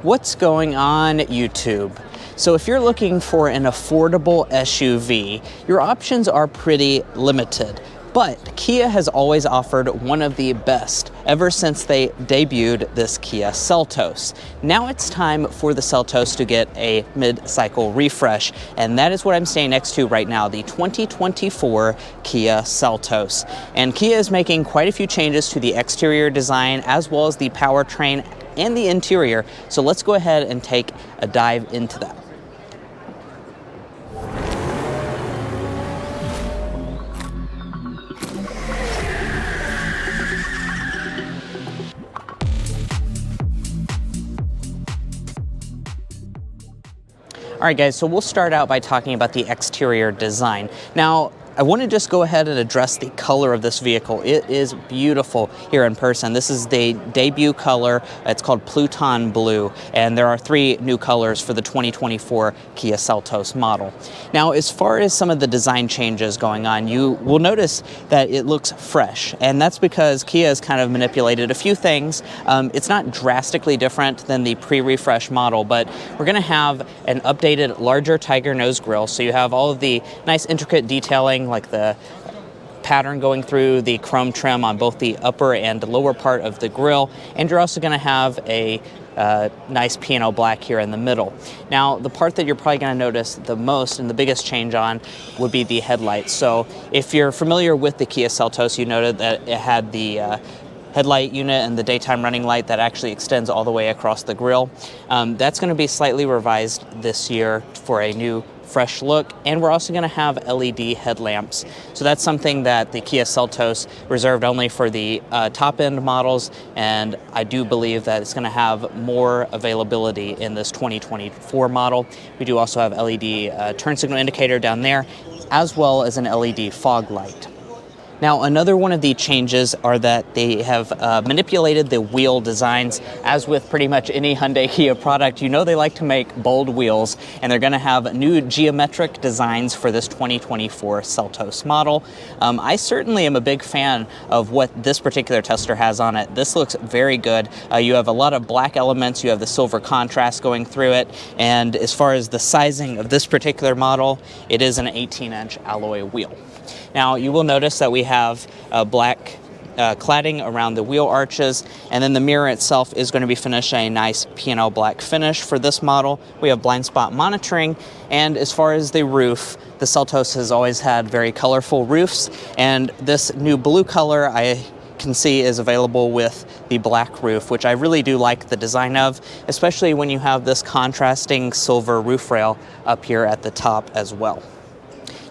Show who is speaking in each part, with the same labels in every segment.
Speaker 1: What's going on, YouTube? So if you're looking for an affordable SUV, your options are pretty limited. But Kia has always offered one of the best ever since they debuted this Kia Seltos. Now it's time for the Seltos to get a mid-cycle refresh, and that is what I'm standing next to right now, the 2024 Kia Seltos. And Kia is making quite a few changes to the exterior design as well as the powertrain and the interior. So let's go ahead and take a dive into that. All right, guys, so we'll start out by talking about the exterior design. Now, I want to just go ahead and address the color of this vehicle. It is beautiful here in person. This is the debut color. It's called Pluton Blue, and there are 3 new colors for the 2024 Kia Seltos model. Now, as far as some of the design changes going on, you will notice that it looks fresh, and that's because Kia has kind of manipulated a few things. It's not drastically different than the pre-refresh model, but we're going to have an updated, larger Tiger nose grille, so you have all of the nice intricate detailing like the pattern going through the chrome trim on both the upper and lower part of the grille, and you're also going to have a nice piano black here in the middle. Now, the part that you're probably going to notice the most and the biggest change on would be the headlights. So if you're familiar with the Kia Seltos, you noted that it had the headlight unit and the daytime running light that actually extends all the way across the grille. That's going to be slightly revised this year for a new fresh look, and we're also going to have LED headlamps. So that's something that the Kia Seltos reserved only for the top-end models, and I do believe that it's going to have more availability in this 2024 model. We do also have LED turn signal indicator down there, as well as an LED fog light. Now, another one of the changes are that they have manipulated the wheel designs. As with pretty much any Hyundai Kia product, you know they like to make bold wheels, and they're going to have new geometric designs for this 2024 Seltos model. I certainly am a big fan of what this particular tester has on it. This looks very good. You have a lot of black elements, you have the silver contrast going through it, and as far as the sizing of this particular model, it is an 18-inch alloy wheel. Now, you will notice that we have black cladding around the wheel arches, and then the mirror itself is going to be finished a nice piano black finish for this model. We have blind spot monitoring, and as far as the roof, the Seltos has always had very colorful roofs, and this new blue color I can see is available with the black roof, which I really do like the design of, especially when you have this contrasting silver roof rail up here at the top as well.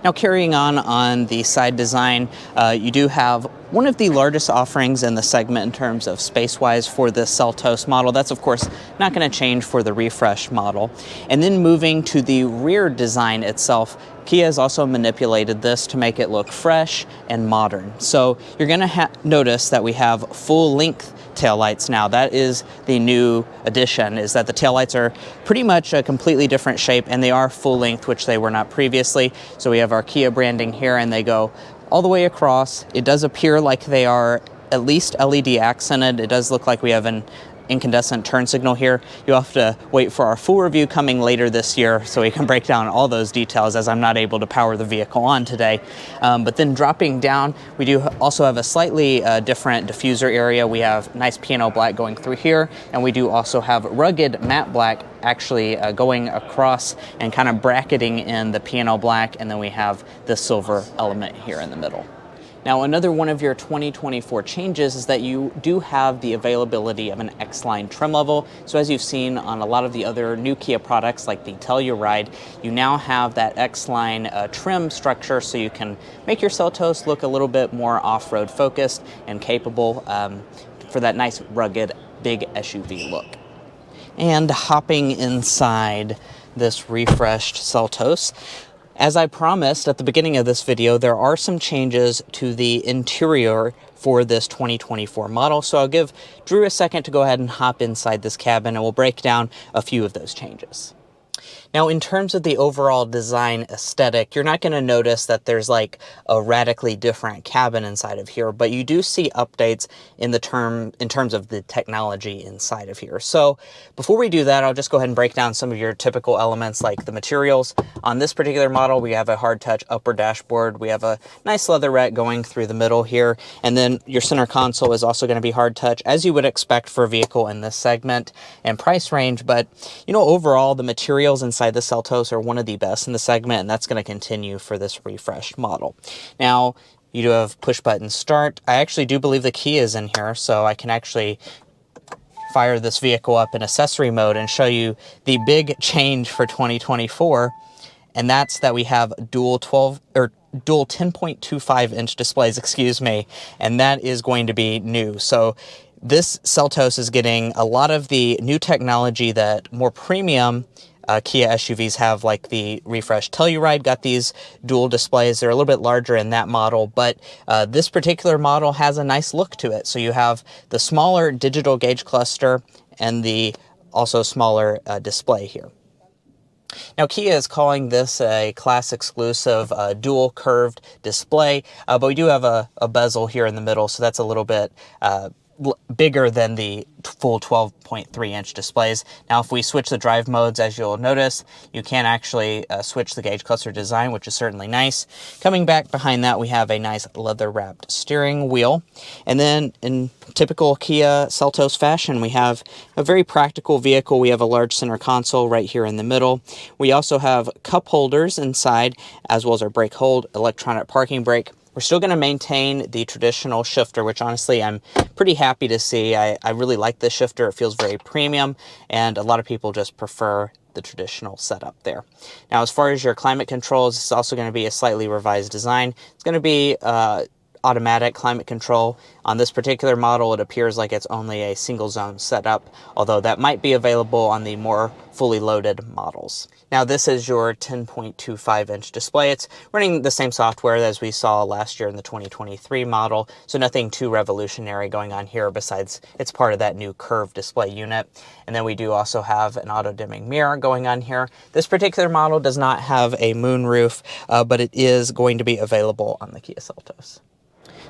Speaker 1: Now, carrying on the side design, you do have one of the largest offerings in the segment in terms of space-wise for this Seltos model. That's, of course, not going to change for the refresh model. And then moving to the rear design itself, Kia has also manipulated this to make it look fresh and modern. So you're going to notice that we have full-length taillights now. That is the new addition, is that the taillights are pretty much a completely different shape, and they are full length, which they were not previously. So we have our Kia branding here, and they go all the way across. It does appear like they are at least LED accented. It does look like we have an incandescent turn signal here. You'll have to wait for our full review coming later this year so we can break down all those details, as I'm not able to power the vehicle on today. But then dropping down, we do also have a slightly different diffuser area. We have nice piano black going through here, and we do also have rugged matte black actually going across and kind of bracketing in the piano black, and then we have the silver element here in the middle. Now, another one of your 2024 changes is that you do have the availability of an X-Line trim level. So as you've seen on a lot of the other new Kia products like the Telluride, you now have that X-Line trim structure, so you can make your Seltos look a little bit more off-road focused and capable for that nice rugged big SUV look. And hopping inside this refreshed Seltos, as I promised at the beginning of this video, there are some changes to the interior for this 2024 model. So I'll give Drew a second to go ahead and hop inside this cabin, and we'll break down a few of those changes. Now, in terms of the overall design aesthetic, you're not going to notice that there's like a radically different cabin inside of here, but you do see updates in terms of the technology inside of here. So before we do that, I'll just go ahead and break down some of your typical elements like the materials. On this particular model, we have a hard touch upper dashboard. We have a nice leatherette going through the middle here, and then your center console is also going to be hard touch, as you would expect for a vehicle in this segment and price range. But overall, the materials inside the Seltos are one of the best in the segment, and that's going to continue for this refreshed model. Now, you do have push button start. I actually do believe the key is in here, so I can actually fire this vehicle up in accessory mode and show you the big change for 2024, and that's that we have dual 10.25 inch displays, excuse me, and that is going to be new. So this Seltos is getting a lot of the new technology that more premium Kia SUVs have, like the refreshed Telluride got these dual displays. They're a little bit larger in that model, but this particular model has a nice look to it. So you have the smaller digital gauge cluster and the also smaller display here. Now, Kia is calling this a class exclusive dual curved display, but we do have a bezel here in the middle, so that's a little bit bigger than the full 12.3 inch displays. Now, if we switch the drive modes, as you'll notice, you can actually switch the gauge cluster design, which is certainly nice. Coming back behind that, we have a nice leather wrapped steering wheel. And then in typical Kia Seltos fashion, we have a very practical vehicle. We have a large center console right here in the middle. We also have cup holders inside, as well as our brake hold, electronic parking brake. We're still going to maintain the traditional shifter, which honestly I'm pretty happy to see. I really like this shifter. It feels very premium, and a lot of people just prefer the traditional setup there. Now, as far as your climate controls, it's also going to be a slightly revised design. It's going to be automatic climate control. On this particular model, it appears like it's only a single zone setup, although that might be available on the more fully loaded models. Now, this is your 10.25 inch display. It's running the same software as we saw last year in the 2023 model, so nothing too revolutionary going on here besides it's part of that new curved display unit. And then we do also have an auto dimming mirror going on here. This particular model does not have a moonroof, but it is going to be available on the Kia Seltos.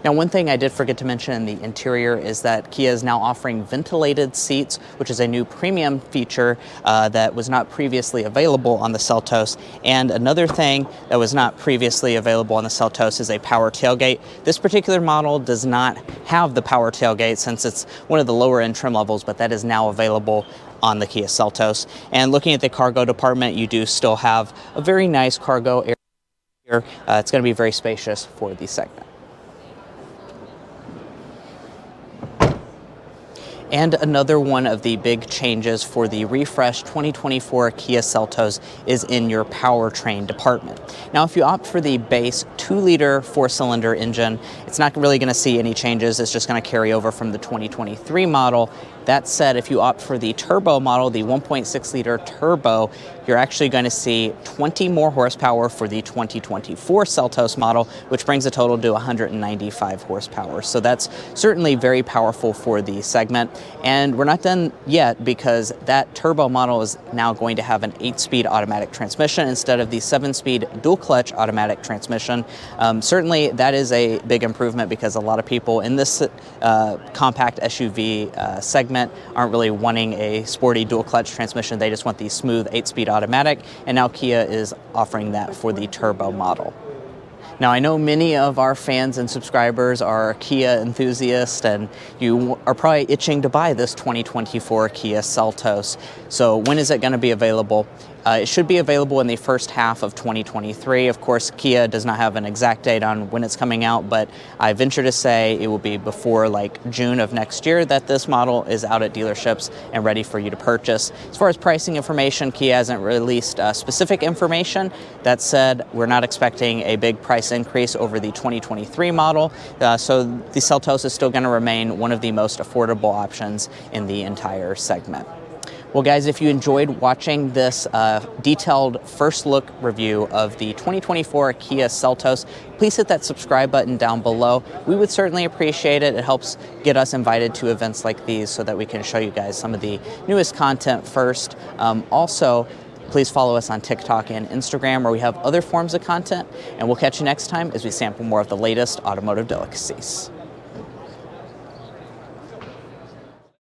Speaker 1: Now, one thing I did forget to mention in the interior is that Kia is now offering ventilated seats, which is a new premium feature that was not previously available on the Seltos. And another thing that was not previously available on the Seltos is a power tailgate. This particular model does not have the power tailgate since it's one of the lower end trim levels, but that is now available on the Kia Seltos. And looking at the cargo department, you do still have a very nice cargo area here. It's going to be very spacious for the segment. And another one of the big changes for the refreshed 2024 Kia Seltos is in your powertrain department. Now, if you opt for the base 2-liter 4-cylinder engine, it's not really going to see any changes. It's just going to carry over from the 2023 model. That said, if you opt for the turbo model, the 1.6-liter turbo, you're actually going to see 20 more horsepower for the 2024 Seltos model, which brings the total to 195 horsepower. So that's certainly very powerful for the segment. And we're not done yet, because that turbo model is now going to have an 8-speed automatic transmission instead of the 7-speed dual-clutch automatic transmission. Certainly, that is a big improvement, because a lot of people in this compact SUV segment aren't really wanting a sporty dual-clutch transmission. They just want the smooth 8-speed automatic, and now Kia is offering that for the turbo model. Now, I know many of our fans and subscribers are Kia enthusiasts, and you are probably itching to buy this 2024 Kia Seltos. So when is it going to be available? It should be available in the first half of 2023. Of course, Kia does not have an exact date on when it's coming out, but I venture to say it will be before like June of next year that this model is out at dealerships and ready for you to purchase. As far as pricing information, Kia hasn't released specific information. That said, we're not expecting a big price increase over the 2023 model, so the Seltos is still going to remain one of the most affordable options in the entire segment. Well, guys, if you enjoyed watching this detailed first look review of the 2024 Kia Seltos, please hit that subscribe button down below. We would certainly appreciate it. It helps get us invited to events like these so that we can show you guys some of the newest content first. Also, Please follow us on TikTok and Instagram, where we have other forms of content, and we'll catch you next time as we sample more of the latest automotive delicacies.